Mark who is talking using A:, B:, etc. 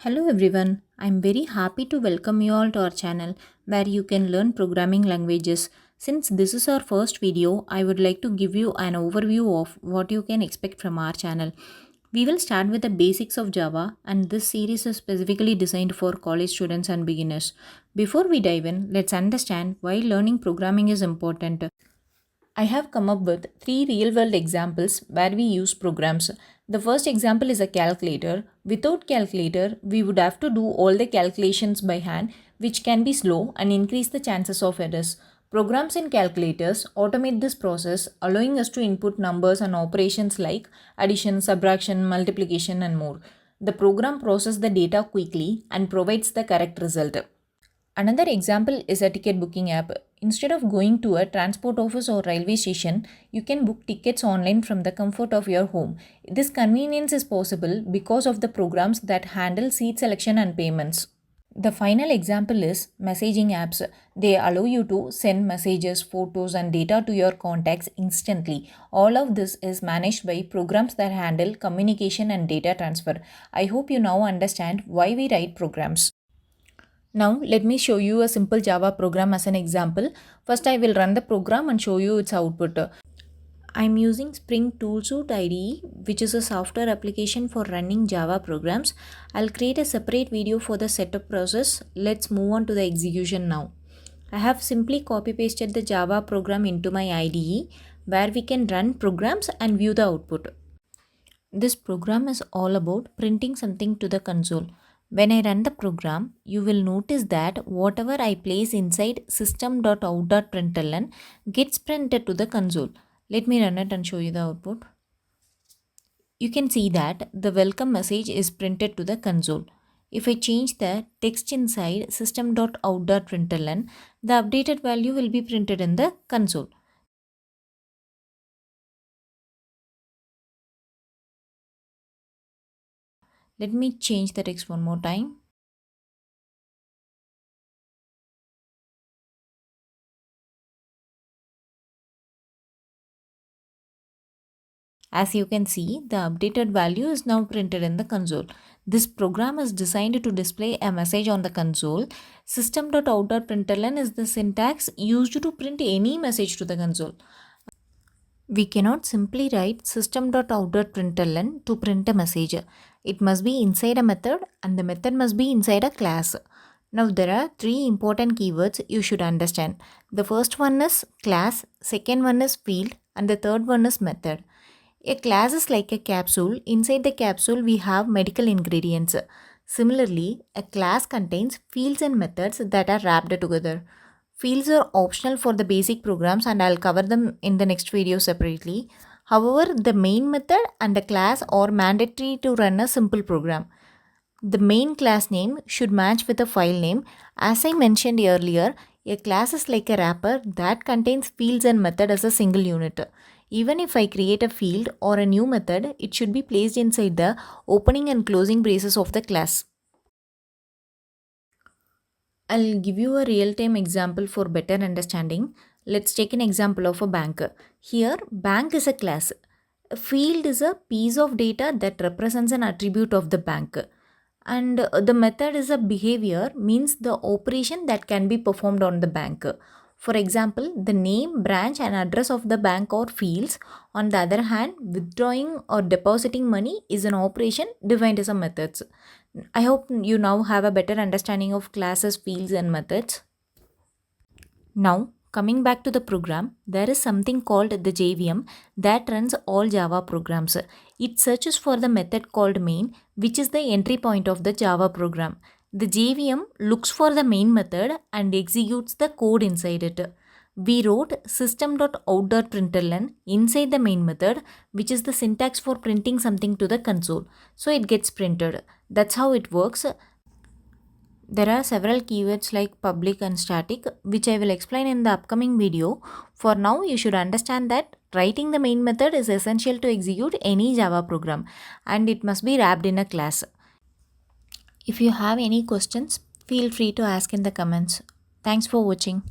A: Hello everyone, I'm very happy to welcome you all to our channel where you can learn programming languages. Since this is our first video, I would like to give you an overview of what you can expect from our channel. We will start with the basics of Java, and this series is specifically designed for college students and beginners. Before we dive in, let's understand why learning programming is important. I have come up with three real world examples where we use programs. The first example is a calculator. Without calculator, we would have to do all the calculations by hand, which can be slow and increase the chances of errors. Programs in calculators automate this process, allowing us to input numbers and operations like addition, subtraction, multiplication, and more. The program processes the data quickly and provides the correct result. Another example is a ticket booking app. Instead of going to a transport office or railway station, you can book tickets online from the comfort of your home. This convenience is possible because of the programs that handle seat selection and payments. The final example is messaging apps. They allow you to send messages, photos, and data to your contacts instantly. All of this is managed by programs that handle communication and data transfer. I hope you now understand why we write programs. Now let me show you a simple Java program as an example. First I will run the program and show you its output. I'm using Spring Toolsuite IDE, which is a software application for running Java programs. I'll create a separate video for the setup process. Let's move on to the execution now. I have simply copy pasted the Java program into my IDE where we can run programs and view the output. This program is all about printing something to the console. When I run the program, you will notice that whatever I place inside system.out.println gets printed to the console. Let me run it and show you the output. You can see that the welcome message is printed to the console. If I change the text inside system.out.println, the updated value will be printed in the console. Let me change the text one more time. As you can see, the updated value is now printed in the console. This program is designed to display a message on the console. System.out.println is the syntax used to print any message to the console. We cannot simply write system.out.println to print a message. It must be inside a method and the method must be inside a class. Now there are three important keywords you should understand. The first one is class, second one is field, and the third one is method. A class is like a capsule. Inside the capsule, we have medical ingredients. Similarly, a class contains fields and methods that are wrapped together. Fields are optional for the basic programs and I'll cover them in the next video separately. However, the main method and the class are mandatory to run a simple program. The main class name should match with the file name. As I mentioned earlier, a class is like a wrapper that contains fields and method as a single unit. Even if I create a field or a new method, it should be placed inside the opening and closing braces of the class. I'll give you a real-time example for better understanding. Let's take an example of a bank. Here, bank is a class. A field is a piece of data that represents an attribute of the bank. And the method is a behavior, means the operation that can be performed on the bank. For example, the name, branch and address of the bank are fields. On the other hand, withdrawing or depositing money is an operation defined as a methods. I hope you now have a better understanding of classes, fields and methods. Now, coming back to the program, there is something called the JVM that runs all Java programs. It searches for the method called main, which is the entry point of the Java program. The JVM looks for the main method and executes the code inside it. We wrote system.out.println inside the main method, which is the syntax for printing something to the console. So it gets printed. That's how it works. There are several keywords like public and static, which I will explain in the upcoming video. For now, you should understand that writing the main method is essential to execute any Java program and it must be wrapped in a class. If you have any questions, feel free to ask in the comments. Thanks for watching.